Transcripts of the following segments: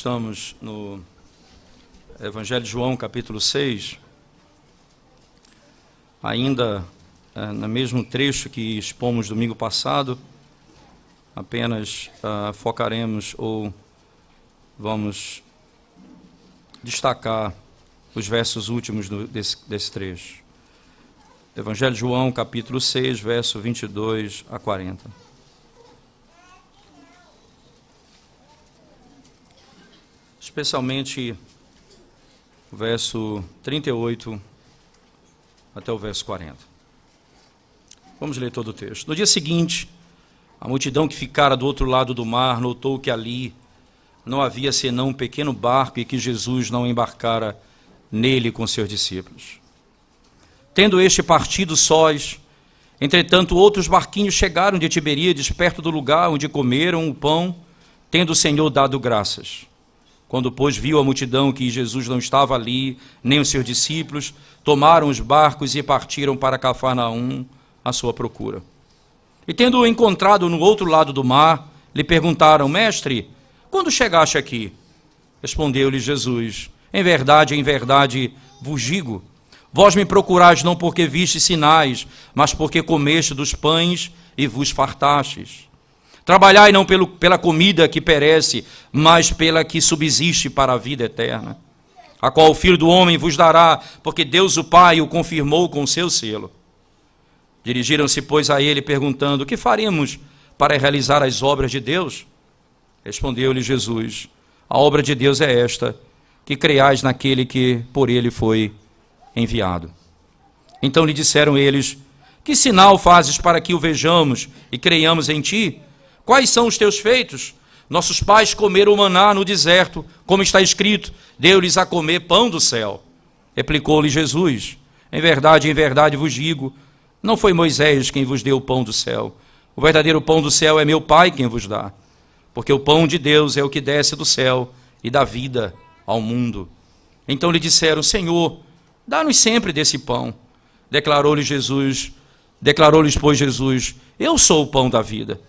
Estamos no Evangelho de João, capítulo 6, ainda no mesmo trecho que expomos domingo passado, apenas focaremos ou vamos destacar os versos últimos desse trecho. Evangelho de João, capítulo 6, verso 22 a 40. Especialmente o verso 38 até o verso 40. Vamos ler todo o texto. No dia seguinte, a multidão que ficara do outro lado do mar notou que ali não havia senão um pequeno barco e que Jesus não embarcara nele com seus discípulos. Tendo este partido sós, entretanto outros barquinhos chegaram de Tiberíades, perto do lugar onde comeram o pão, tendo o Senhor dado graças. Quando, pois, viu a multidão que Jesus não estava ali, nem os seus discípulos, tomaram os barcos e partiram para Cafarnaum à sua procura. E tendo-o encontrado no outro lado do mar, lhe perguntaram: Mestre, quando chegaste aqui? Respondeu-lhe Jesus: em verdade vos digo, vós me procurais não porque vistes sinais, mas porque comeste dos pães e vos fartastes. Trabalhai não pela comida que perece, mas pela que subsiste para a vida eterna, a qual o Filho do Homem vos dará, porque Deus o Pai o confirmou com seu selo. Dirigiram-se, pois, a ele, perguntando: que faremos para realizar as obras de Deus? Respondeu-lhe Jesus: a obra de Deus é esta, que creiais naquele que por ele foi enviado. Então lhe disseram eles: que sinal fazes para que o vejamos e creiamos em ti? Quais são os teus feitos? Nossos pais comeram o maná no deserto, como está escrito: deu-lhes a comer pão do céu. Replicou-lhe Jesus: em verdade vos digo, não foi Moisés quem vos deu o pão do céu. O verdadeiro pão do céu é meu Pai quem vos dá. Porque o pão de Deus é o que desce do céu e dá vida ao mundo. Então lhe disseram: Senhor, dá-nos sempre desse pão. Declarou-lhes, pois, Jesus: eu sou o pão da vida.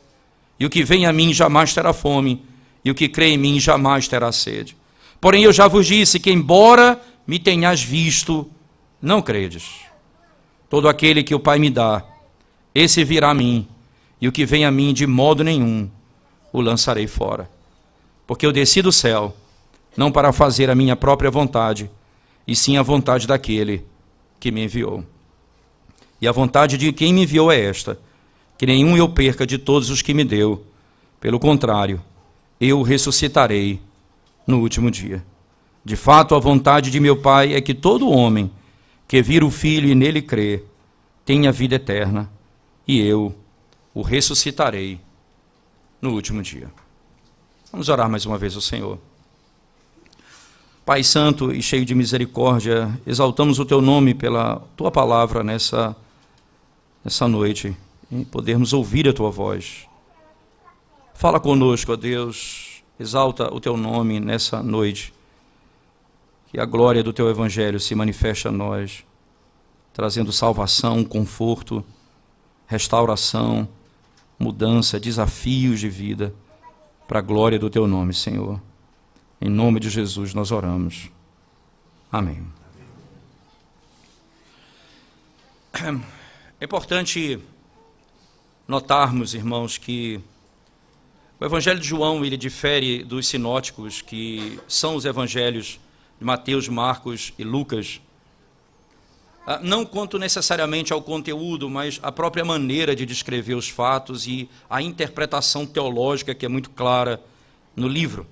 E o que vem a mim jamais terá fome, e o que crê em mim jamais terá sede. Porém eu já vos disse que, embora me tenhas visto, não credes. Todo aquele que o Pai me dá, esse virá a mim, e o que vem a mim de modo nenhum o lançarei fora. Porque eu desci do céu, não para fazer a minha própria vontade, e sim a vontade daquele que me enviou. E a vontade de quem me enviou é esta: que nenhum eu perca de todos os que me deu. Pelo contrário, eu o ressuscitarei no último dia. De fato, a vontade de meu Pai é que todo homem que vir o Filho e nele crê, tenha vida eterna, e eu o ressuscitarei no último dia. Vamos orar mais uma vez ao Senhor. Pai santo e cheio de misericórdia, exaltamos o teu nome pela tua palavra nessa noite, e podermos ouvir a tua voz. Fala conosco, ó Deus, exalta o teu nome nessa noite, que a glória do teu evangelho se manifeste a nós, trazendo salvação, conforto, restauração, mudança, desafios de vida, para a glória do teu nome, Senhor. Em nome de Jesus nós oramos. Amém. É importante notarmos, irmãos, que o Evangelho de João ele difere dos sinóticos, que são os evangelhos de Mateus, Marcos e Lucas, não quanto necessariamente ao conteúdo, mas a própria maneira de descrever os fatos e a interpretação teológica que é muito clara no livro.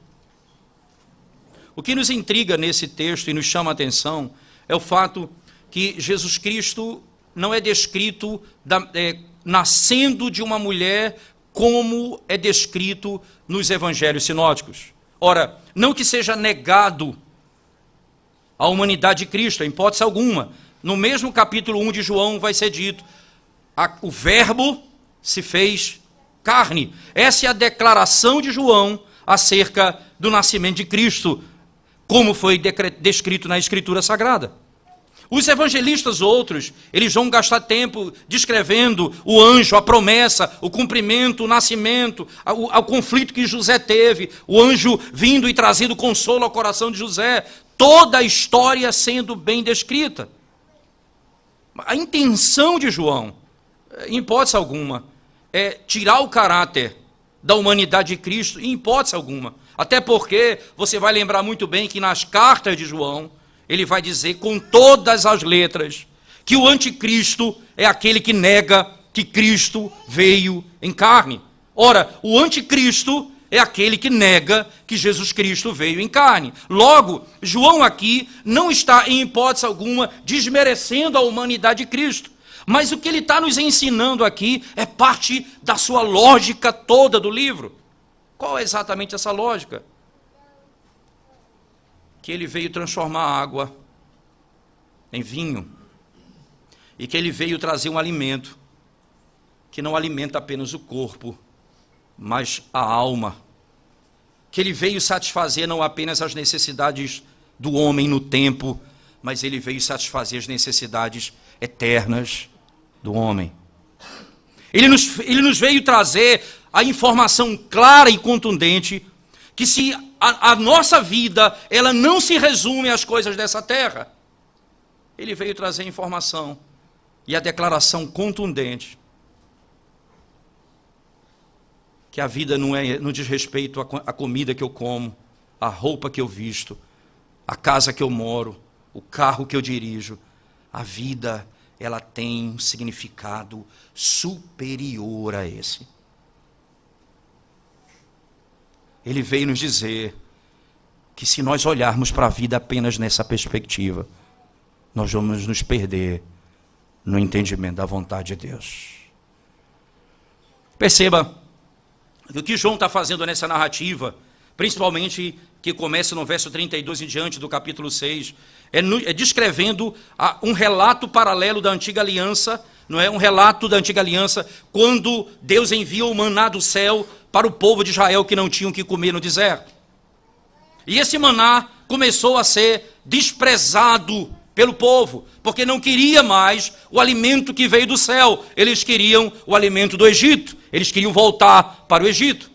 O que nos intriga nesse texto e nos chama a atenção é o fato que Jesus Cristo não é descrito nascendo de uma mulher como é descrito nos evangelhos sinóticos. Ora, não que seja negado a humanidade de Cristo, em hipótese alguma. No mesmo capítulo 1 de João vai ser dito: o verbo se fez carne. Essa é a declaração de João acerca do nascimento de Cristo, como foi descrito na Escritura Sagrada. Os evangelistas outros, eles vão gastar tempo descrevendo o anjo, a promessa, o cumprimento, o nascimento, o conflito que José teve, o anjo vindo e trazendo consolo ao coração de José, toda a história sendo bem descrita. A intenção de João, em hipótese alguma, é tirar o caráter da humanidade de Cristo, em hipótese alguma. Até porque você vai lembrar muito bem que nas cartas de João, ele vai dizer com todas as letras que o anticristo é aquele que nega que Cristo veio em carne. Ora, o anticristo é aquele que nega que Jesus Cristo veio em carne. Logo, João aqui não está em hipótese alguma desmerecendo a humanidade de Cristo. Mas o que ele está nos ensinando aqui é parte da sua lógica toda do livro. Qual é exatamente essa lógica? Que ele veio transformar a água em vinho. E que ele veio trazer um alimento que não alimenta apenas o corpo, mas a alma. Que ele veio satisfazer não apenas as necessidades do homem no tempo, mas ele veio satisfazer as necessidades eternas do homem. Ele nos veio trazer a informação clara e contundente que se a nossa vida, ela não se resume às coisas dessa terra. Ele veio trazer a informação e a declaração contundente que a vida não diz respeito à comida que eu como, à roupa que eu visto, à casa que eu moro, o carro que eu dirijo. A vida, ela tem um significado superior a esse. Ele veio nos dizer que se nós olharmos para a vida apenas nessa perspectiva, nós vamos nos perder no entendimento da vontade de Deus. Perceba que o que João está fazendo nessa narrativa, principalmente que começa no verso 32 em diante do capítulo 6, é descrevendo um relato paralelo da antiga aliança, não é? Um relato da antiga aliança, quando Deus envia o maná do céu para o povo de Israel que não tinham o que comer no deserto. E esse maná começou a ser desprezado pelo povo, porque não queria mais o alimento que veio do céu, eles queriam o alimento do Egito, eles queriam voltar para o Egito.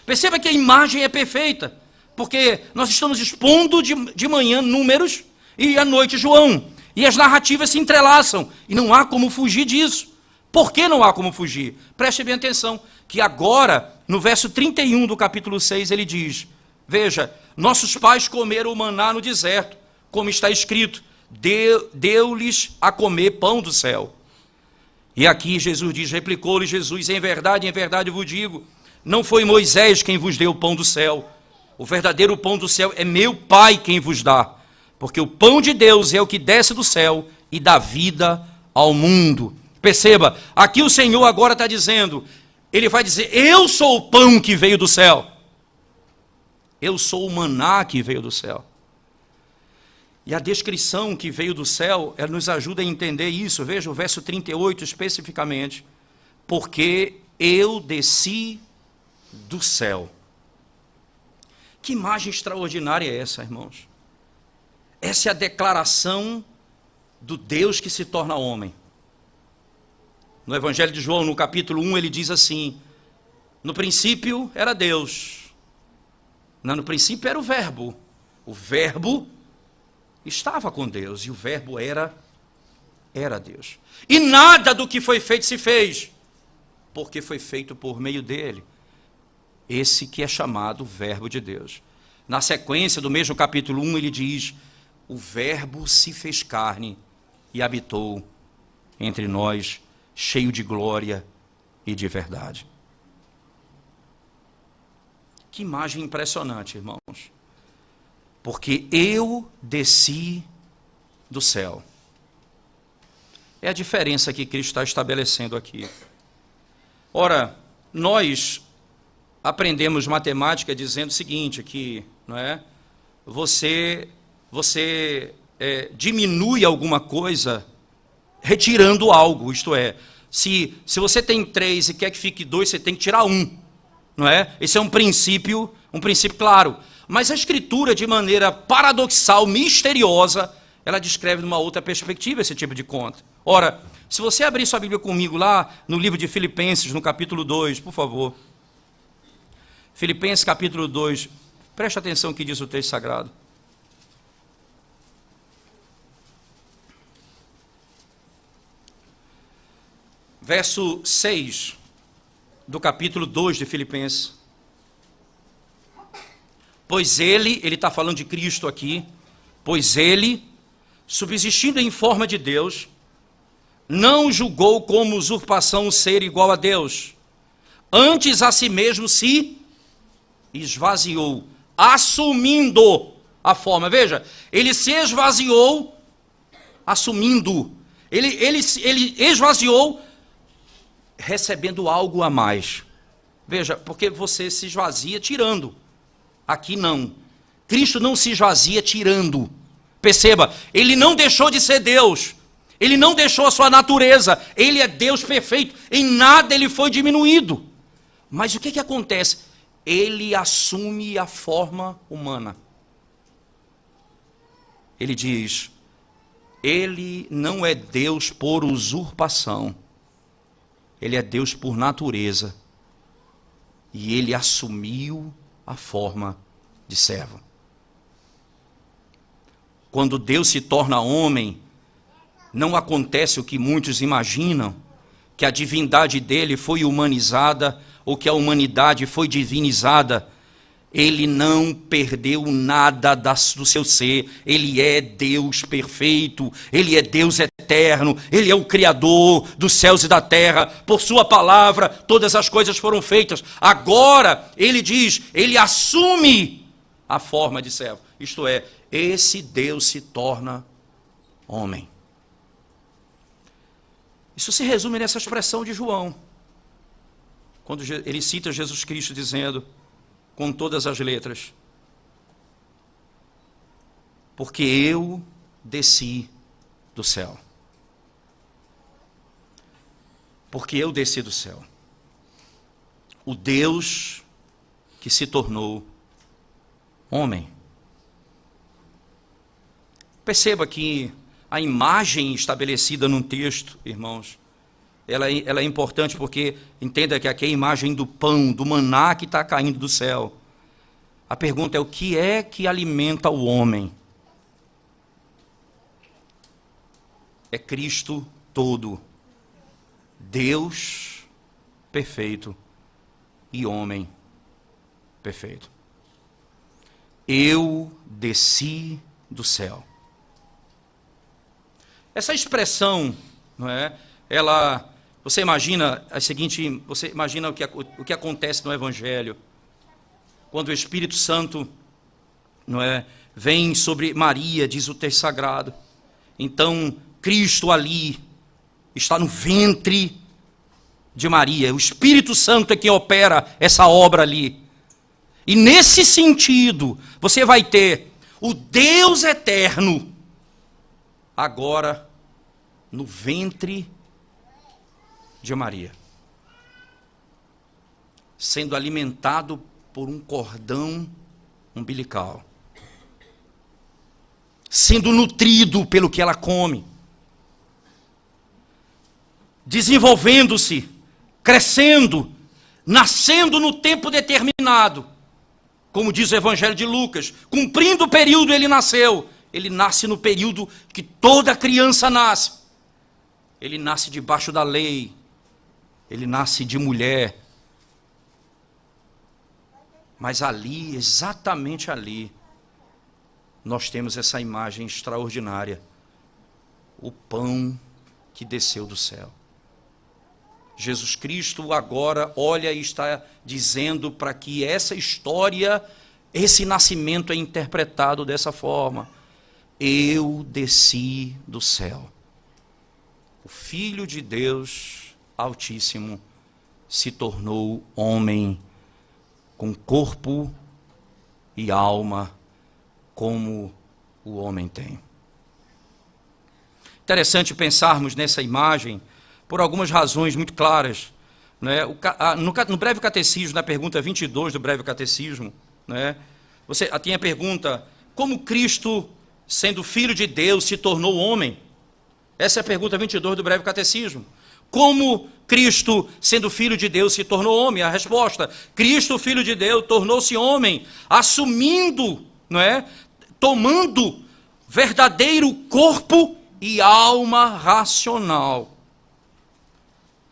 Perceba que a imagem é perfeita, porque nós estamos expondo de manhã Números e à noite João, e as narrativas se entrelaçam, e não há como fugir disso. Por que não há como fugir? Preste bem atenção, que agora, no verso 31 do capítulo 6, ele diz, veja, nossos pais comeram o maná no deserto, como está escrito, deu-lhes a comer pão do céu. E aqui Jesus diz, replicou-lhe Jesus, em verdade eu vos digo, não foi Moisés quem vos deu o pão do céu, o verdadeiro pão do céu é meu Pai quem vos dá, porque o pão de Deus é o que desce do céu e dá vida ao mundo. Perceba, aqui o Senhor agora está dizendo, ele vai dizer, eu sou o pão que veio do céu, eu sou o maná que veio do céu. E a descrição que veio do céu, ela nos ajuda a entender isso. Veja o verso 38 especificamente. Porque eu desci do céu. Que imagem extraordinária é essa, irmãos? Essa é a declaração do Deus que se torna homem. No Evangelho de João, no capítulo 1, ele diz assim, no princípio era Deus. No princípio era o Verbo. O Verbo estava com Deus e o Verbo era Deus. E nada do que foi feito se fez, porque foi feito por meio dele. Esse que é chamado Verbo de Deus. Na sequência do mesmo capítulo 1, ele diz, o Verbo se fez carne e habitou entre nós, cheio de glória e de verdade. Que imagem impressionante, irmãos. Porque eu desci do céu. É a diferença que Cristo está estabelecendo aqui. Ora, nós aprendemos matemática dizendo o seguinte, que não é, você diminui alguma coisa retirando algo, isto é, se você tem 3 e quer que fique 2, você tem que tirar 1, não é? Esse é um princípio claro. Mas a Escritura, de maneira paradoxal, misteriosa, ela descreve numa outra perspectiva esse tipo de conta. Ora, se você abrir sua Bíblia comigo lá no livro de Filipenses, no capítulo 2, por favor. Filipenses capítulo 2, preste atenção no que diz o texto sagrado. Verso 6 do capítulo 2 de Filipenses. Pois ele está falando de Cristo aqui, pois ele, subsistindo em forma de Deus, não julgou como usurpação ser igual a Deus, antes a si mesmo se esvaziou, assumindo a forma. Veja, ele se esvaziou, assumindo, ele esvaziou, recebendo algo a mais. Veja, porque você se esvazia tirando. Aqui não. Cristo não se esvazia tirando. Perceba, ele não deixou de ser Deus. Ele não deixou a sua natureza. Ele é Deus perfeito. Em nada ele foi diminuído. Mas o que acontece? Ele assume a forma humana. Ele diz, ele não é Deus por usurpação. Ele é Deus por natureza. E ele assumiu a forma de servo. Quando Deus se torna homem, não acontece o que muitos imaginam, que a divindade dele foi humanizada, ou que a humanidade foi divinizada. Ele não perdeu nada do seu ser. Ele é Deus perfeito, ele é Deus eterno, ele é o Criador dos céus e da terra. Por sua palavra, todas as coisas foram feitas. Agora, ele diz, ele assume a forma de servo. Isto é, esse Deus se torna homem. Isso se resume nessa expressão de João, quando ele cita Jesus Cristo dizendo, com todas as letras, porque eu desci do céu. Porque eu desci do céu. O Deus que se tornou homem. Perceba que a imagem estabelecida num texto, irmãos, ela é importante porque, entenda que aqui é a imagem do pão, do maná que está caindo do céu. A pergunta é, o que é que alimenta o homem? É Cristo todo, Deus perfeito e homem perfeito. Eu desci do céu. Essa expressão, não é? Você imagina o que acontece no Evangelho, quando o Espírito Santo, não é, vem sobre Maria, diz o texto sagrado. Então, Cristo ali está no ventre de Maria. O Espírito Santo é quem opera essa obra ali. E nesse sentido, você vai ter o Deus eterno agora no ventre de Maria, sendo alimentado por um cordão umbilical, sendo nutrido pelo que ela come, desenvolvendo-se, crescendo, nascendo no tempo determinado, como diz o Evangelho de Lucas, cumprindo o período ele nasceu. Ele nasce no período que toda criança nasce. Ele nasce debaixo da lei. Ele nasce de mulher. Mas ali, exatamente ali, nós temos essa imagem extraordinária. O pão que desceu do céu. Jesus Cristo agora olha e está dizendo para que essa história, esse nascimento é interpretado dessa forma. Eu desci do céu. O Filho de Deus Altíssimo se tornou homem com corpo e alma como o homem tem. Interessante pensarmos nessa imagem por algumas razões muito claras. Né? No breve catecismo, na pergunta 22 do breve catecismo, né? Você tem a pergunta, como Cristo sendo filho de Deus, se tornou homem? Essa é a pergunta 22 do breve catecismo. Como Cristo, sendo filho de Deus, se tornou homem? A resposta: Cristo, filho de Deus, tornou-se homem, assumindo, não é? Tomando verdadeiro corpo e alma racional,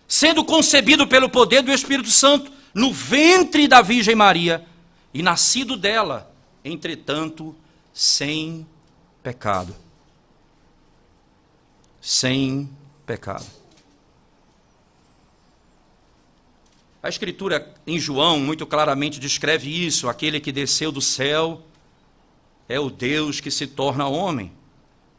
sendo concebido pelo poder do Espírito Santo no ventre da Virgem Maria e nascido dela, entretanto, sem pecado. Sem pecado. A Escritura em João muito claramente descreve isso: aquele que desceu do céu é o Deus que se torna homem.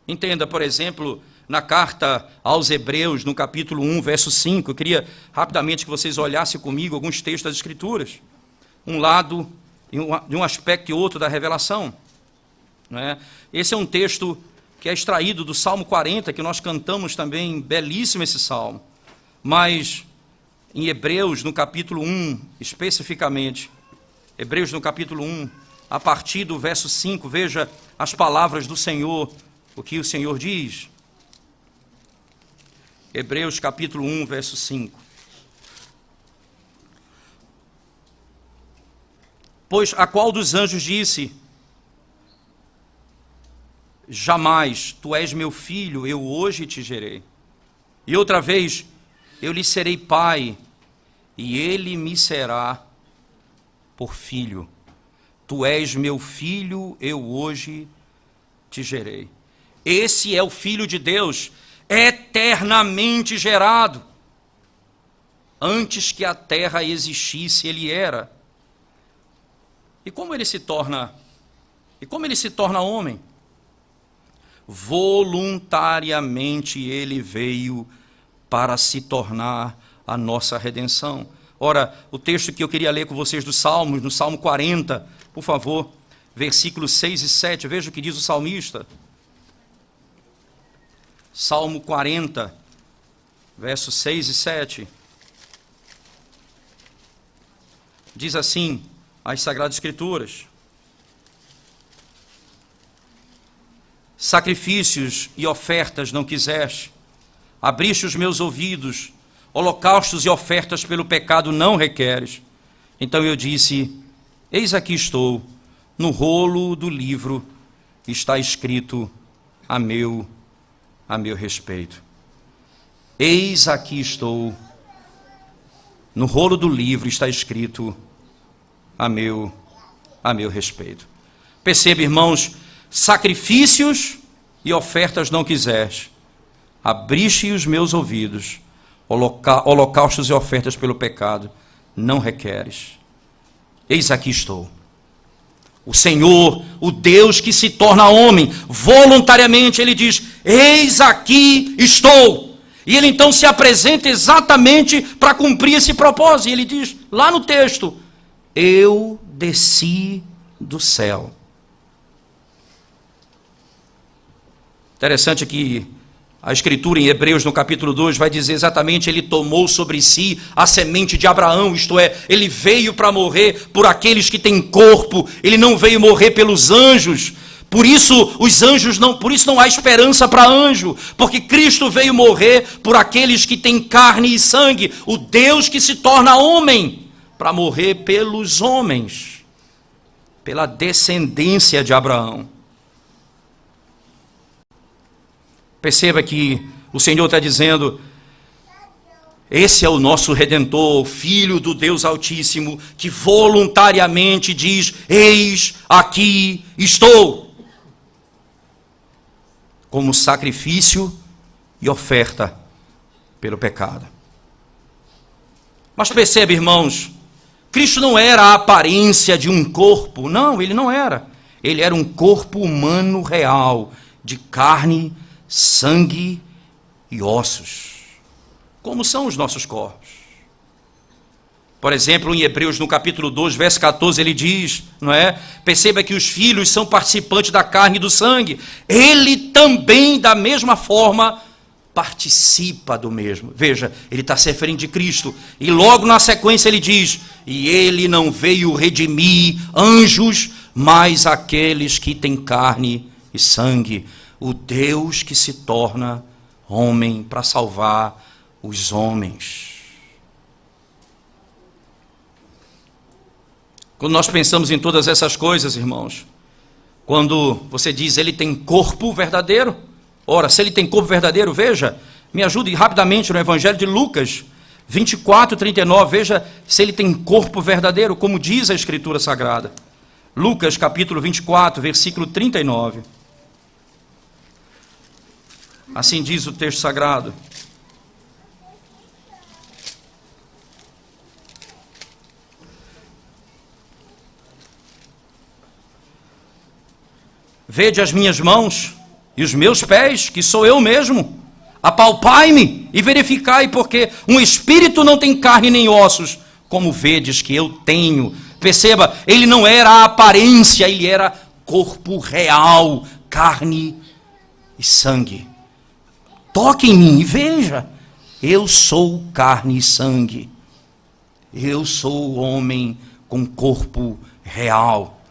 Entenda, por exemplo, na carta aos Hebreus, no capítulo 1, verso 5, eu queria rapidamente que vocês olhassem comigo alguns textos das Escrituras, um lado de um aspecto e outro da revelação. Não é? Esse é um texto que é extraído do Salmo 40, que nós cantamos também, belíssimo esse salmo, mas em Hebreus, no capítulo 1, especificamente, Hebreus no capítulo 1, a partir do verso 5, veja as palavras do Senhor, o que o Senhor diz. Hebreus capítulo 1, verso 5. Pois a qual dos anjos disse: jamais, tu és meu filho, eu hoje te gerei. E outra vez, eu lhe serei pai, e ele me será por filho. Tu és meu filho, eu hoje te gerei. Esse é o Filho de Deus, eternamente gerado. Antes que a terra existisse, ele era. E como ele se torna homem? Voluntariamente ele veio para se tornar a nossa redenção. Ora, o texto que eu queria ler com vocês dos Salmos, no Salmo 40, por favor, versículos 6 e 7, veja o que diz o salmista. Salmo 40, versos 6 e 7. Diz assim as Sagradas Escrituras: sacrifícios e ofertas não quiseste, abriste os meus ouvidos, holocaustos e ofertas pelo pecado não requeres. Então eu disse: eis aqui estou, no rolo do livro está escrito a meu respeito. Eis aqui estou, no rolo do livro está escrito a meu respeito. Perceba, irmãos, sacrifícios e ofertas não quiseste, abriste os meus ouvidos, holocaustos e ofertas pelo pecado não requeres. Eis aqui estou. O Senhor, o Deus que se torna homem, voluntariamente ele diz: eis aqui estou. E ele então se apresenta exatamente para cumprir esse propósito. E ele diz lá no texto: eu desci do céu. Interessante que a Escritura em Hebreus, no capítulo 2, vai dizer exatamente: ele tomou sobre si a semente de Abraão, isto é, ele veio para morrer por aqueles que têm corpo, ele não veio morrer pelos anjos. Por isso não há esperança para anjo, porque Cristo veio morrer por aqueles que têm carne e sangue, o Deus que se torna homem, para morrer pelos homens, pela descendência de Abraão. Perceba que o Senhor está dizendo: esse é o nosso Redentor, Filho do Deus Altíssimo, que voluntariamente diz: eis aqui estou, como sacrifício e oferta pelo pecado. Mas perceba, irmãos, Cristo não era a aparência de um corpo, não, ele não era. Ele era um corpo humano real, de carne, sangue e ossos, como são os nossos corpos. Por exemplo, em Hebreus, no capítulo 2, verso 14, ele diz, não é? Perceba que os filhos são participantes da carne e do sangue. Ele também, da mesma forma, participa do mesmo. Veja, ele está se referindo de Cristo. E logo na sequência ele diz: e ele não veio redimir anjos, mas aqueles que têm carne e sangue, o Deus que se torna homem para salvar os homens. Quando nós pensamos em todas essas coisas, irmãos, quando você diz ele tem corpo verdadeiro, ora, se ele tem corpo verdadeiro, veja, me ajude rapidamente no Evangelho de Lucas 24:39, veja se ele tem corpo verdadeiro, como diz a Escritura Sagrada. Lucas capítulo 24, versículo 39. Assim diz o texto sagrado. Vede as minhas mãos e os meus pés, que sou eu mesmo. Apalpai-me e verificai, porque um espírito não tem carne nem ossos, como vedes que eu tenho. Perceba, ele não era a aparência, ele era corpo real, carne e sangue. Toque em mim e veja, eu sou carne e sangue. Eu sou homem com corpo real.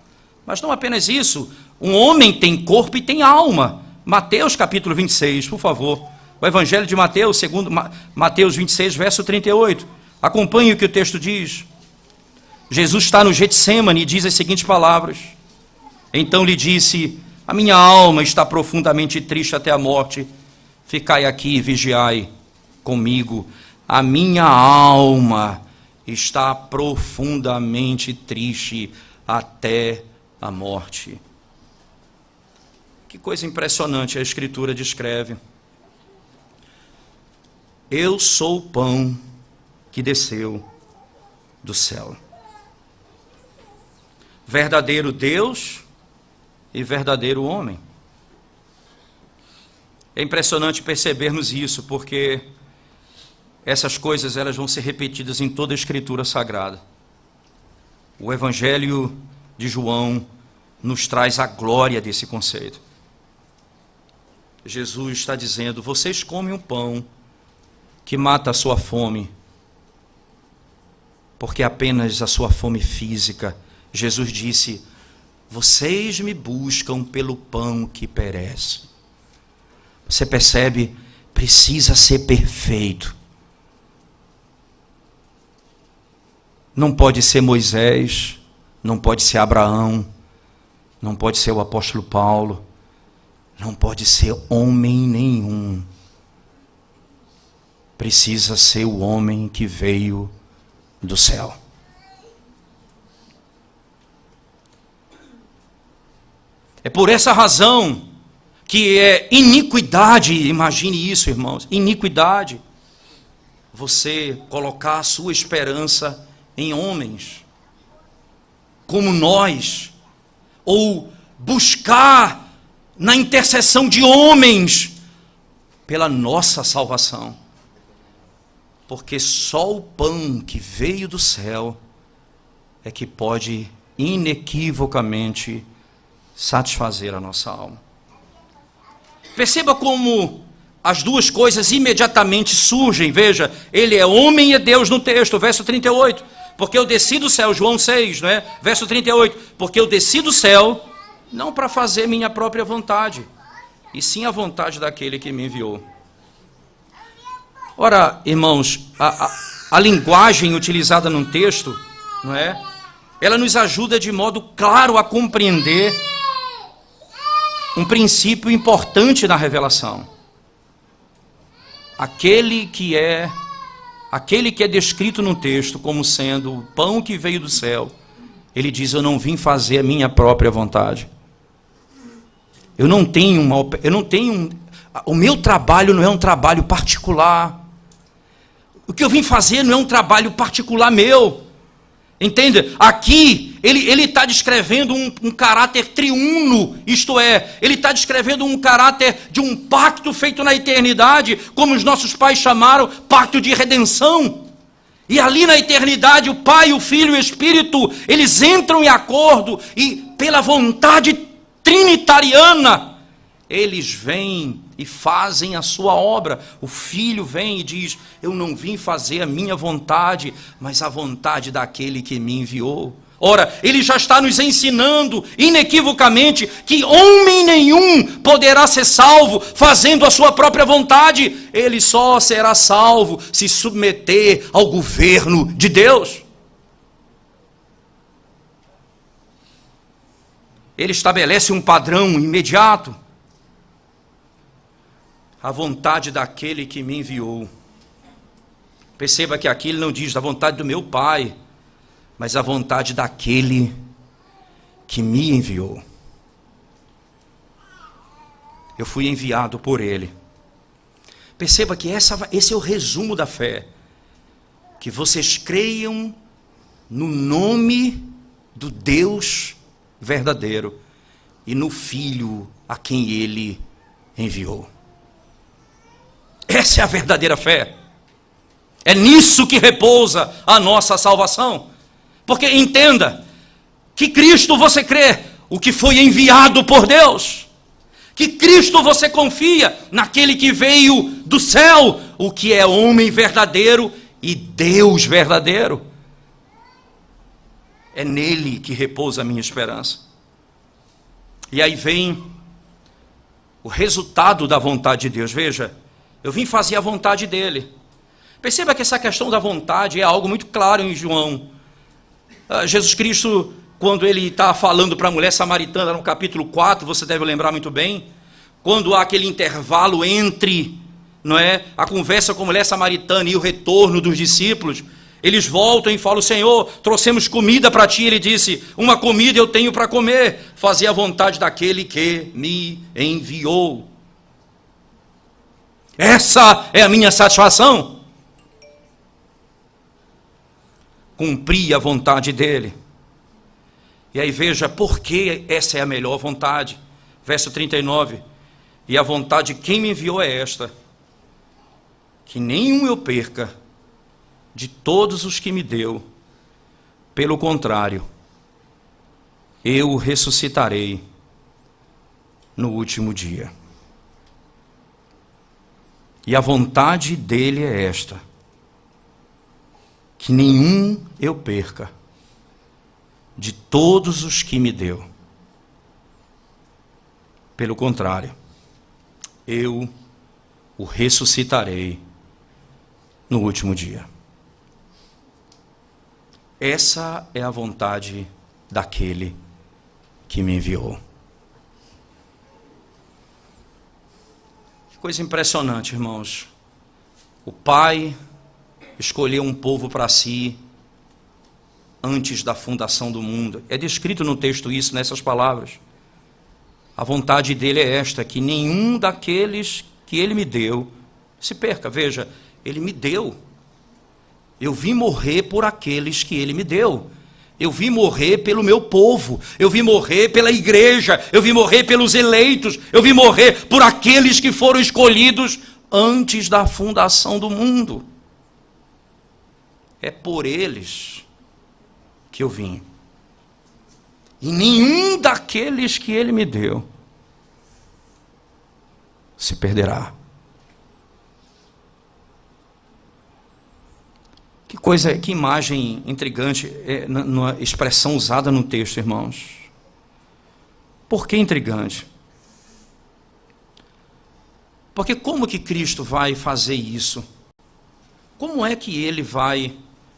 Mas não apenas isso, um homem tem corpo e tem alma. Mateus capítulo 26, por favor. O Evangelho de Mateus, segundo Mateus 26, verso 38. Acompanhe o que o texto diz. Jesus está no Getsemane e diz as seguintes palavras. Então lhe disse, a minha alma está profundamente triste até a morte. Ficai aqui e vigiai comigo. A minha alma está profundamente triste até a morte. Que coisa impressionante a Escritura descreve. Eu sou o pão que desceu do céu. Verdadeiro Deus e verdadeiro homem. É impressionante percebermos isso, porque essas coisas elas vão ser repetidas em toda a Escritura Sagrada. O Evangelho de João nos traz a glória desse conceito. Jesus está dizendo, vocês comem um pão que mata a sua fome, porque apenas a sua fome física. Jesus disse, vocês me buscam pelo pão que perece. Você percebe, precisa ser perfeito. Não pode ser Moisés, não pode ser Abraão, não pode ser o apóstolo Paulo, não pode ser homem nenhum. Precisa ser o homem que veio do céu. É por essa razão que é iniquidade, imagine isso, irmãos, iniquidade, você colocar a sua esperança em homens, como nós, ou buscar na intercessão de homens pela nossa salvação. Porque só o pão que veio do céu é que pode inequivocamente satisfazer a nossa alma. Perceba como as duas coisas imediatamente surgem. Veja, ele é homem e é Deus no texto, verso 38. Porque eu desci do céu, João 6, não é? Verso 38. Porque eu desci do céu, não para fazer minha própria vontade, e sim a vontade daquele que me enviou. Ora, irmãos, a linguagem utilizada num texto, não é? Ela nos ajuda de modo claro a compreender um princípio importante na revelação. Aquele que é descrito no texto como sendo o pão que veio do céu, ele diz, eu não vim fazer a minha própria vontade. O meu trabalho não é um trabalho particular. O que eu vim fazer não é um trabalho particular meu. Entende? Aqui, ele está descrevendo um caráter triuno, isto é, ele está descrevendo um caráter de um pacto feito na eternidade, como os nossos pais chamaram, pacto de redenção. E ali na eternidade, o Pai, o Filho e o Espírito, eles entram em acordo e pela vontade trinitariana, eles vêm e fazem a sua obra. O Filho vem e diz, eu não vim fazer a minha vontade, mas a vontade daquele que me enviou. Ora, ele já está nos ensinando inequivocamente que homem nenhum poderá ser salvo fazendo a sua própria vontade. Ele só será salvo se submeter ao governo de Deus. Ele estabelece um padrão imediato. A vontade daquele que me enviou. Perceba que aqui ele não diz da vontade do meu Pai, mas a vontade daquele que me enviou. Eu fui enviado por ele. Perceba que esse é o resumo da fé. Que vocês creiam no nome do Deus verdadeiro e no Filho a quem ele enviou. Essa é a verdadeira fé. É nisso que repousa a nossa salvação. Porque entenda, que Cristo você crê, o que foi enviado por Deus. Que Cristo você confia, naquele que veio do céu, o que é homem verdadeiro e Deus verdadeiro. É nele que repousa a minha esperança. E aí vem o resultado da vontade de Deus. Veja, eu vim fazer a vontade dele. Perceba que essa questão da vontade é algo muito claro em João. Jesus Cristo, quando ele está falando para a mulher samaritana no capítulo 4, você deve lembrar muito bem, quando há aquele intervalo entre, não é, a conversa com a mulher samaritana e o retorno dos discípulos, eles voltam e falam: Senhor, trouxemos comida para ti. Ele disse: uma comida eu tenho para comer, fazer a vontade daquele que me enviou. Essa é a minha satisfação. Cumprir a vontade dele. E aí veja por que essa é a melhor vontade. Verso 39. E a vontade de quem me enviou é esta: que nenhum eu perca de todos os que me deu. Pelo contrário, eu o ressuscitarei no último dia. E a vontade dele é esta: que nenhum eu perca de todos os que me deu. Pelo contrário, eu o ressuscitarei no último dia. Essa é a vontade daquele que me enviou. Que coisa impressionante, irmãos. O Pai escolheu um povo para si antes da fundação do mundo. É descrito no texto isso, nessas palavras. A vontade dele é esta: que nenhum daqueles que ele me deu se perca. Veja, ele me deu. Eu vim morrer por aqueles que ele me deu. Eu vim morrer pelo meu povo. Eu vim morrer pela igreja. Eu vim morrer pelos eleitos. Eu vim morrer por aqueles que foram escolhidos antes da fundação do mundo. É por eles que eu vim. E nenhum daqueles que ele me deu se perderá. Que coisa, que imagem intrigante na expressão usada no texto, irmãos. Por que intrigante? Porque como que Cristo vai fazer isso? Como é que ele vai,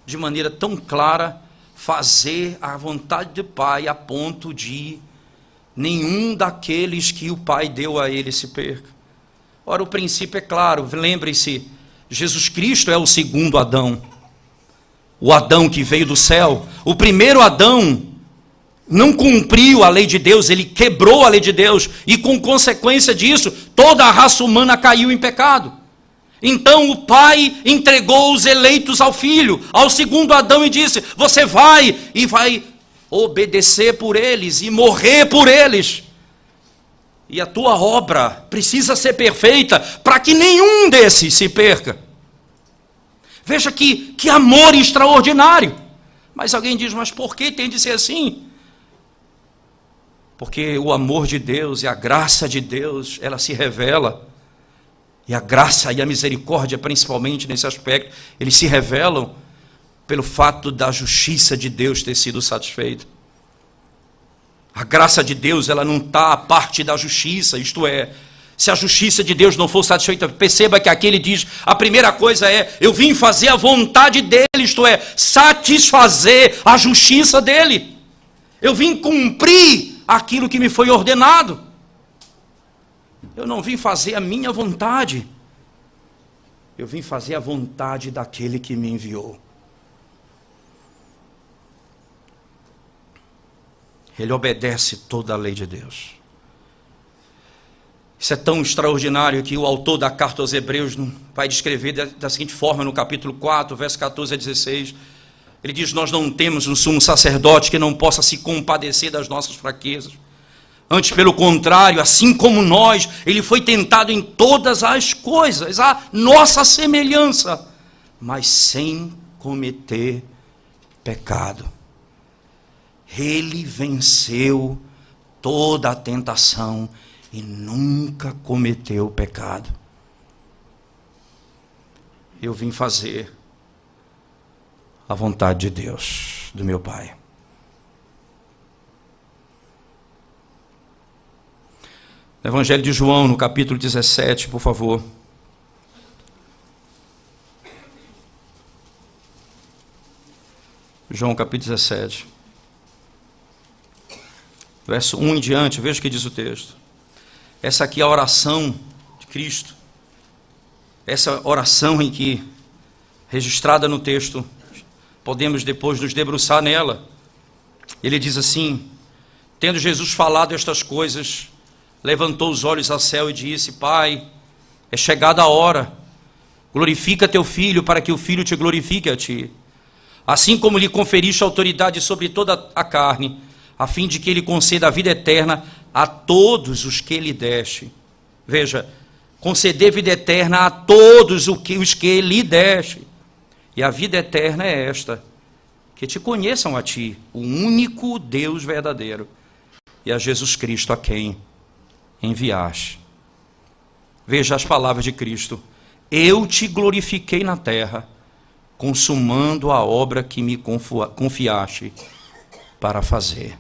de maneira tão clara, fazer a vontade do Pai a ponto de nenhum daqueles que o Pai deu a ele se perca? Ora, o princípio é claro, lembre-se, Jesus Cristo é o segundo Adão. O Adão que veio do céu. O primeiro Adão não cumpriu a lei de Deus, ele quebrou a lei de Deus, e com consequência disso, toda a raça humana caiu em pecado. Então o Pai entregou os eleitos ao Filho, ao segundo Adão, e disse: você vai obedecer por eles e morrer por eles. E a tua obra precisa ser perfeita para que nenhum desses se perca. Veja que amor extraordinário. Mas alguém diz: mas por que tem de ser assim? Porque o amor de Deus e a graça de Deus, ela se revela. E a graça e a misericórdia, principalmente nesse aspecto, eles se revelam pelo fato da justiça de Deus ter sido satisfeita. A graça de Deus, ela não está à parte da justiça, isto é, se a justiça de Deus não for satisfeita, perceba que aqui ele diz, a primeira coisa é, eu vim fazer a vontade dele, isto é, satisfazer a justiça dele. Eu vim cumprir aquilo que me foi ordenado. Eu não vim fazer a minha vontade. Eu vim fazer a vontade daquele que me enviou. Ele obedece toda a lei de Deus. Isso é tão extraordinário que o autor da carta aos Hebreus vai descrever da seguinte forma, no capítulo 4, verso 14 a 16. Ele diz, nós não temos um sumo sacerdote que não possa se compadecer das nossas fraquezas. Antes, pelo contrário, assim como nós, ele foi tentado em todas as coisas, a nossa semelhança, mas sem cometer pecado. Ele venceu toda a tentação e nunca cometeu pecado. Eu vim fazer a vontade de Deus, do meu Pai. Evangelho de João, no capítulo 17, por favor. João, capítulo 17. Verso 1 em diante, veja o que diz o texto. Essa aqui é a oração de Cristo. Essa oração em que, registrada no texto, podemos depois nos debruçar nela. Ele diz assim, tendo Jesus falado estas coisas, levantou os olhos ao céu e disse, Pai, é chegada a hora, glorifica teu Filho, para que o Filho te glorifique a ti. Assim como lhe conferiste autoridade sobre toda a carne, a fim de que ele conceda a vida eterna a todos os que lhe deste. Veja, conceder vida eterna a todos os que lhe deste. E a vida eterna é esta, que te conheçam a ti, o único Deus verdadeiro, e a Jesus Cristo a quem enviaste. Veja as palavras de Cristo. Eu te glorifiquei na terra, consumando a obra que me confiaste para fazer.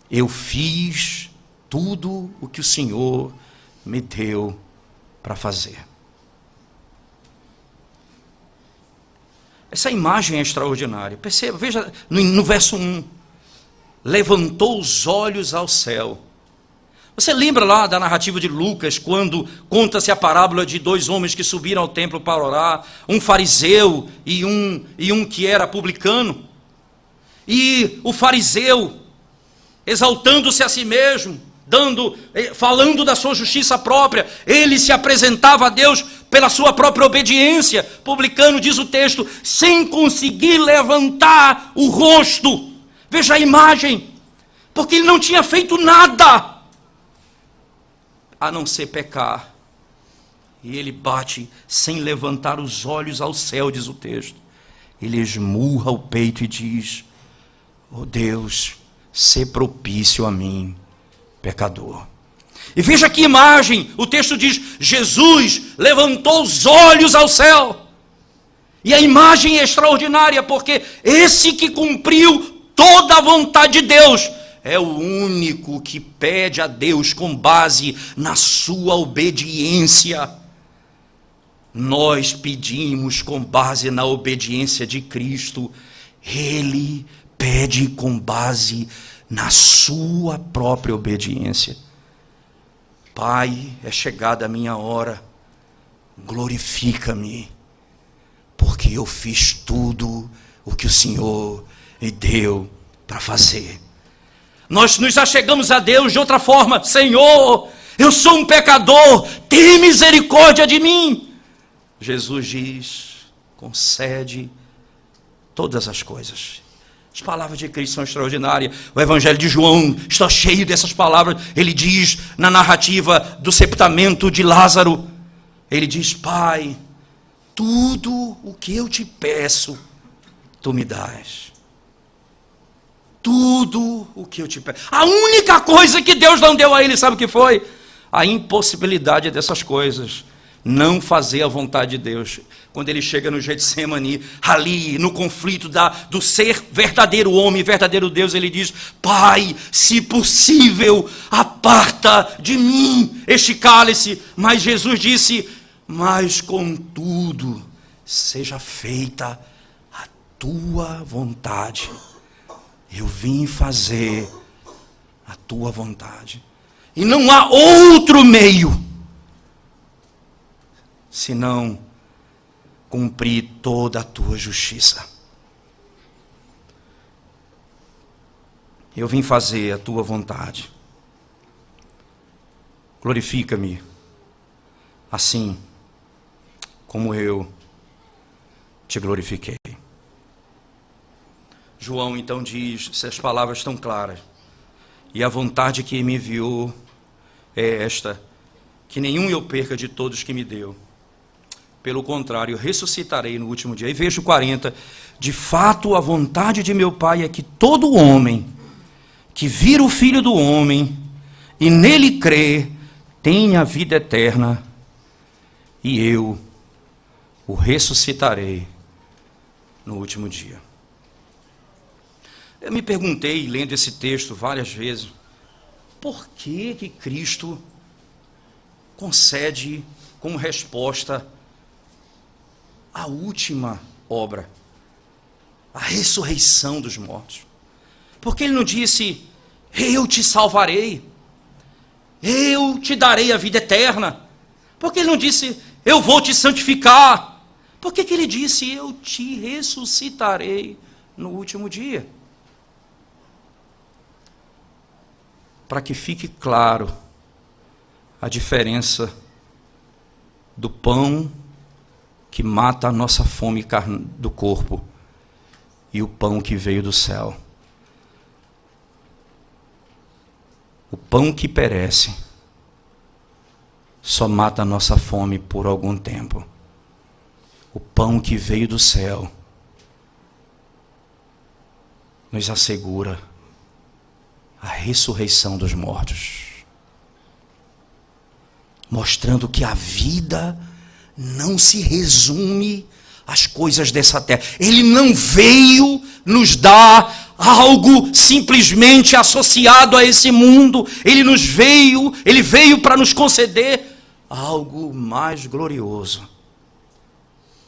Eu fiz tudo o que o Senhor me deu para fazer. Essa imagem é extraordinária. Perceba, veja no verso 1. Levantou os olhos ao céu. Você lembra lá da narrativa de Lucas, quando conta-se a parábola de dois homens que subiram ao templo para orar, um fariseu e um que era publicano? E o fariseu, exaltando-se a si mesmo, falando da sua justiça própria, ele se apresentava a Deus pela sua própria obediência. Publicano, diz o texto, sem conseguir levantar o rosto. Veja a imagem, porque ele não tinha feito nada a não ser pecar. E ele bate sem levantar os olhos ao céu, diz o texto. Ele esmurra o peito e diz, ó Deus, sê propício a mim, pecador. E veja que imagem, o texto diz, Jesus levantou os olhos ao céu. E a imagem é extraordinária, porque esse que cumpriu toda a vontade de Deus, é o único que pede a Deus com base na sua obediência. Nós pedimos com base na obediência de Cristo. Ele pede com base na sua própria obediência. Pai, é chegada a minha hora, glorifica-me, porque eu fiz tudo o que o Senhor me deu para fazer. Nós nos achegamos a Deus de outra forma. Senhor, eu sou um pecador, tem misericórdia de mim. Jesus diz, concede todas as coisas. As palavras de Cristo são extraordinárias. O Evangelho de João está cheio dessas palavras. Ele diz na narrativa do sepultamento de Lázaro, ele diz, Pai, tudo o que eu te peço, tu me dás. Tudo o que eu te peço. A única coisa que Deus não deu a ele, sabe o que foi? A impossibilidade dessas coisas. não fazer a vontade de Deus. Quando ele chega no Getsemane, ali no conflito do ser verdadeiro homem, verdadeiro Deus, ele diz: Pai, se possível, aparta de mim este cálice. Mas Jesus disse: mas contudo, seja feita a tua vontade. Eu vim fazer a tua vontade. E não há outro meio senão cumprir toda a tua justiça. Eu vim fazer a tua vontade. Glorifica-me, assim como eu te glorifiquei. João então diz essas palavras tão claras: e a vontade que me enviou é esta, que nenhum eu perca de todos que me deu. Pelo contrário, eu ressuscitarei no último dia. E versículo 40, de fato a vontade de meu Pai é que todo homem que vir o Filho do Homem e nele crê, tenha a vida eterna, e eu o ressuscitarei no último dia. Eu me perguntei, lendo esse texto várias vezes, por que Cristo concede como resposta a última obra, a ressurreição dos mortos? Porque ele não disse: eu te salvarei, eu te darei a vida eterna? Porque ele não disse: eu vou te santificar? Por que ele disse: eu te ressuscitarei no último dia? Para que fique claro a diferença do pão que mata a nossa fome do corpo e o pão que veio do céu. O pão que perece só mata a nossa fome por algum tempo. O pão que veio do céu nos assegura a ressurreição dos mortos, mostrando que a vida não se resume às coisas dessa terra. Ele não veio nos dar algo simplesmente associado a esse mundo. Ele veio para nos conceder algo mais glorioso.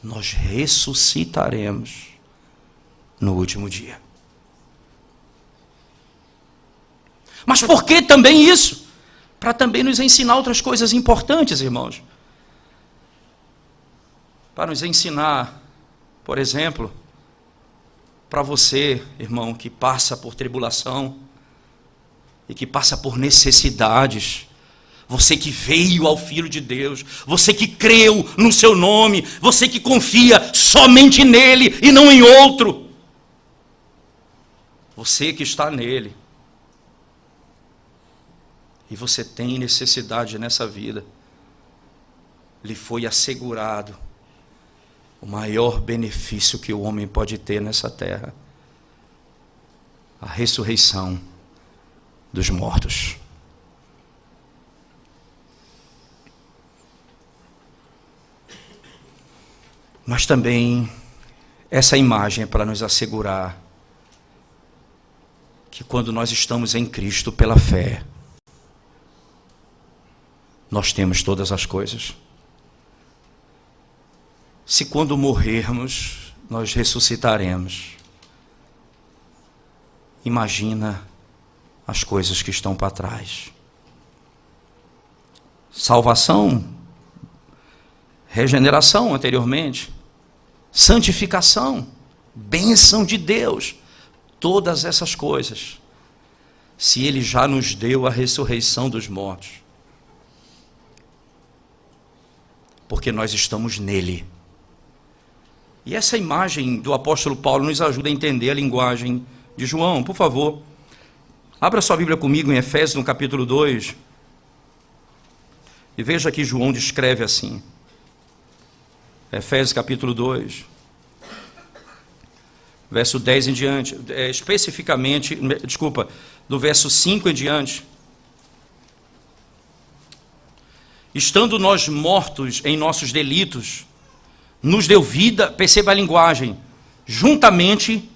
Nós ressuscitaremos no último dia. Mas por que também isso? Para também nos ensinar outras coisas importantes, irmãos. Para nos ensinar, por exemplo, para você, irmão, que passa por tribulação e que passa por necessidades, você que veio ao Filho de Deus, você que creu no seu nome, você que confia somente nele e não em outro, você que está nele, e você tem necessidade nessa vida, lhe foi assegurado o maior benefício que o homem pode ter nessa terra: a ressurreição dos mortos. Mas também essa imagem é para nos assegurar que quando nós estamos em Cristo pela fé, nós temos todas as coisas. Se quando morrermos, nós ressuscitaremos, imagina as coisas que estão para trás. Salvação, regeneração anteriormente, santificação, bênção de Deus, todas essas coisas, se Ele já nos deu a ressurreição dos mortos, porque nós estamos nele. E essa imagem do apóstolo Paulo nos ajuda a entender a linguagem de João. Por favor, abra sua Bíblia comigo em Efésios, no capítulo 2, e veja que João descreve assim. Efésios capítulo 2, verso 10 em diante, especificamente, do verso 5 em diante. estando nós mortos em nossos delitos, nos deu vida, perceba a linguagem, juntamente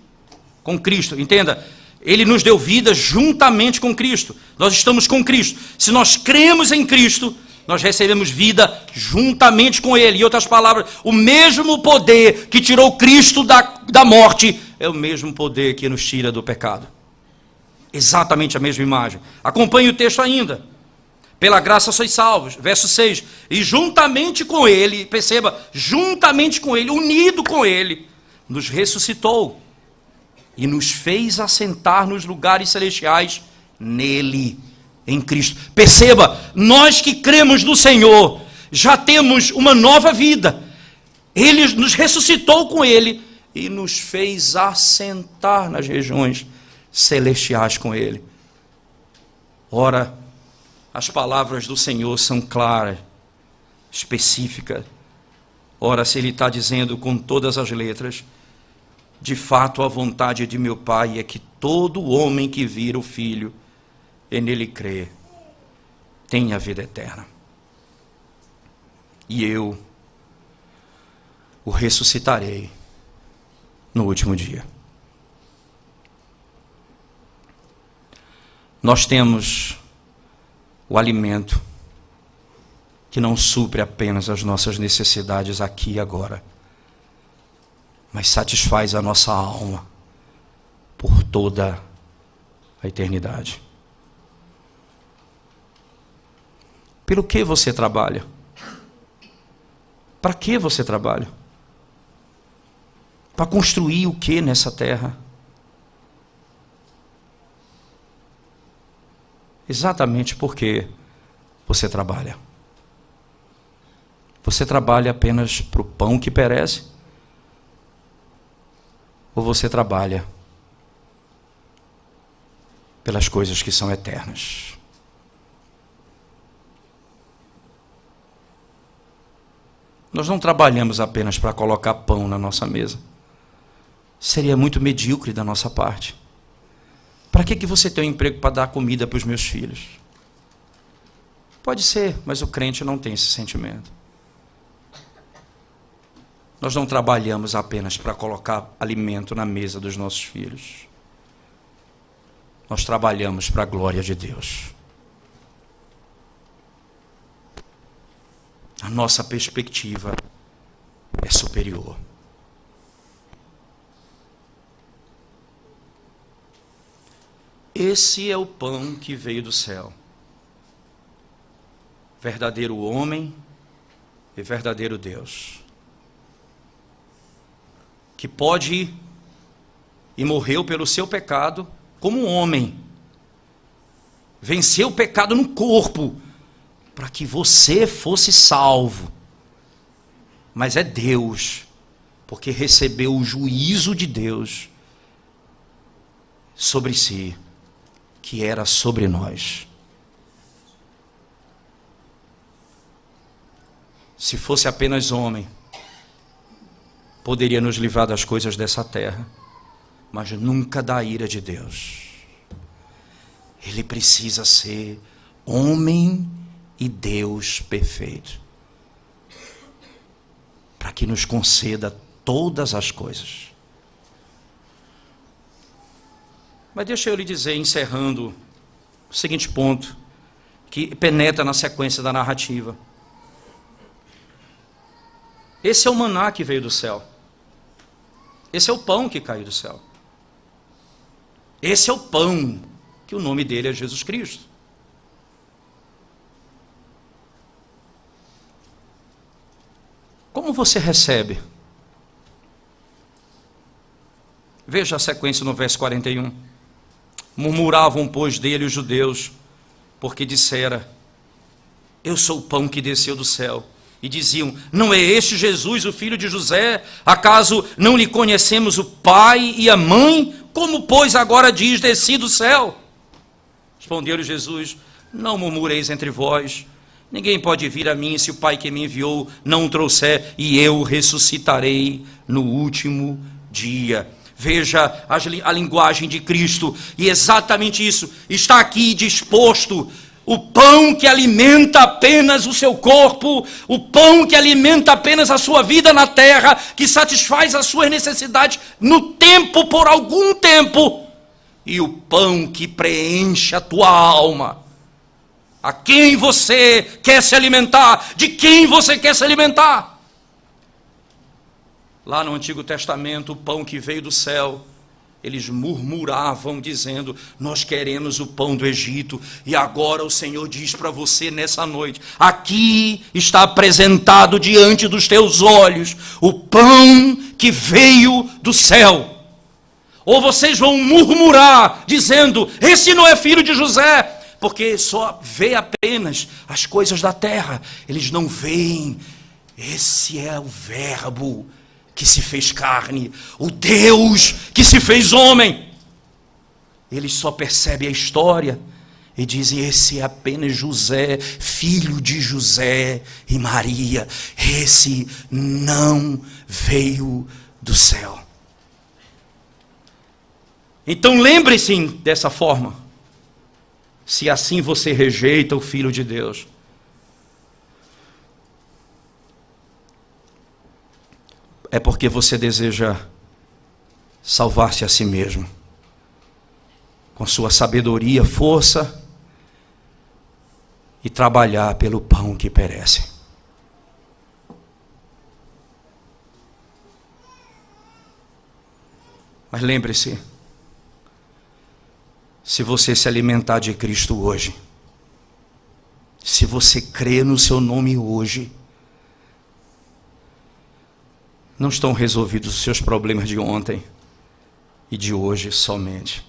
com Cristo. Entenda, Ele nos deu vida juntamente com Cristo. Nós estamos com Cristo. Se nós cremos em Cristo, nós recebemos vida juntamente com Ele. Em outras palavras, o mesmo poder que tirou Cristo da morte é o mesmo poder que nos tira do pecado. Exatamente a mesma imagem. Acompanhe o texto ainda. Pela graça sois salvos. Verso 6. E juntamente com Ele, perceba, juntamente com Ele, unido com Ele, nos ressuscitou e nos fez assentar nos lugares celestiais nele, em Cristo. Perceba, nós que cremos no Senhor, já temos uma nova vida. Ele nos ressuscitou com Ele e nos fez assentar nas regiões celestiais com Ele. Ora, as palavras do Senhor são claras, específicas. Ora, se Ele está dizendo com todas as letras, de fato a vontade de meu Pai é que todo homem que vira o Filho e nele crê, tenha a vida eterna. E eu o ressuscitarei no último dia. Nós temos o alimento que não supre apenas as nossas necessidades aqui e agora, mas satisfaz a nossa alma por toda a eternidade. Pelo que você trabalha? Para que você trabalha? Para construir o que nessa terra? Exatamente porque você trabalha. Você trabalha apenas para o pão que perece? Ou você trabalha pelas coisas que são eternas? Nós não trabalhamos apenas para colocar pão na nossa mesa. Seria muito medíocre da nossa parte. Para que você tem um emprego para dar comida para os meus filhos? Pode ser, mas o crente não tem esse sentimento. Nós não trabalhamos apenas para colocar alimento na mesa dos nossos filhos. Nós trabalhamos para a glória de Deus. A nossa perspectiva é superior. Esse é o pão que veio do céu. Verdadeiro homem e verdadeiro Deus. Que pode e morreu pelo seu pecado como um homem. Venceu o pecado no corpo, para que você fosse salvo. Mas é Deus, porque recebeu o juízo de Deus sobre si, que era sobre nós. Se fosse apenas homem, poderia nos livrar das coisas dessa terra, mas nunca da ira de Deus. Ele precisa ser homem e Deus perfeito, para que nos conceda todas as coisas. Mas deixa eu lhe dizer, encerrando, o seguinte ponto, que penetra na sequência da narrativa. Esse é o maná que veio do céu. Esse é o pão que caiu do céu. Esse é o pão, que o nome dele é Jesus Cristo. Como você recebe? Veja a sequência no verso 41. Murmuravam, pois, dele os judeus, porque dissera: eu sou o pão que desceu do céu. E diziam: não é este Jesus, o filho de José? Acaso não lhe conhecemos o pai e a mãe? Como, pois, agora diz: desci do céu? Respondeu-lhe Jesus: não murmureis entre vós. Ninguém pode vir a mim se o Pai que me enviou não o trouxer, e eu ressuscitarei no último dia. Veja a linguagem de Cristo, e exatamente isso está aqui disposto o pão que alimenta apenas o seu corpo, o pão que alimenta apenas a sua vida na terra, que satisfaz as suas necessidades no tempo, por algum tempo, e o pão que preenche a tua alma. A quem você quer se alimentar? De quem você quer se alimentar? Lá no Antigo Testamento, o pão que veio do céu, eles murmuravam dizendo: nós queremos o pão do Egito. E agora o Senhor diz para você nessa noite: aqui está apresentado diante dos teus olhos o pão que veio do céu. Ou vocês vão murmurar dizendo: esse não é filho de José, porque só vê apenas as coisas da terra. Eles não veem, esse é o verbo que se fez carne, o Deus que se fez homem. Eles só percebem a história e dizem: esse é apenas José, filho de José e Maria. Esse não veio do céu. Então lembre-se dessa forma. Se assim você rejeita o Filho de Deus, é porque você deseja salvar-se a si mesmo, com sua sabedoria, força, e trabalhar pelo pão que perece. Mas lembre-se, se você se alimentar de Cristo hoje, se você crer no seu nome hoje, não estão resolvidos os seus problemas de ontem e de hoje somente,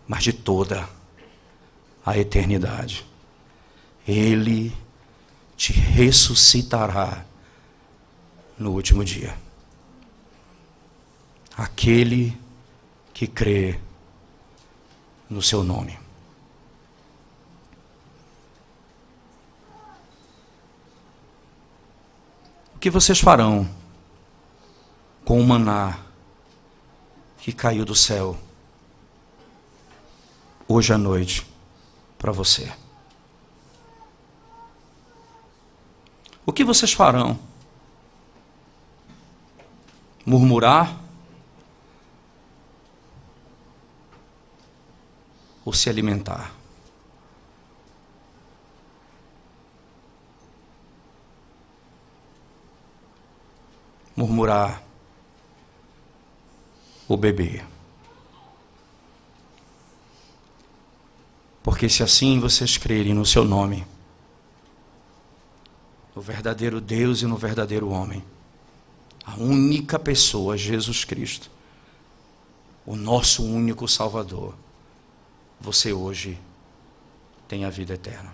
mas de toda a eternidade. Ele te ressuscitará no último dia. Aquele que crê no seu nome. O que vocês farão com o maná que caiu do céu hoje à noite para você? O que vocês farão? Murmurar? Ou se alimentar? Murmurar ou beber? Porque se assim vocês crerem no seu nome, no verdadeiro Deus e no verdadeiro homem, a única pessoa, Jesus Cristo, o nosso único Salvador, você hoje tem a vida eterna.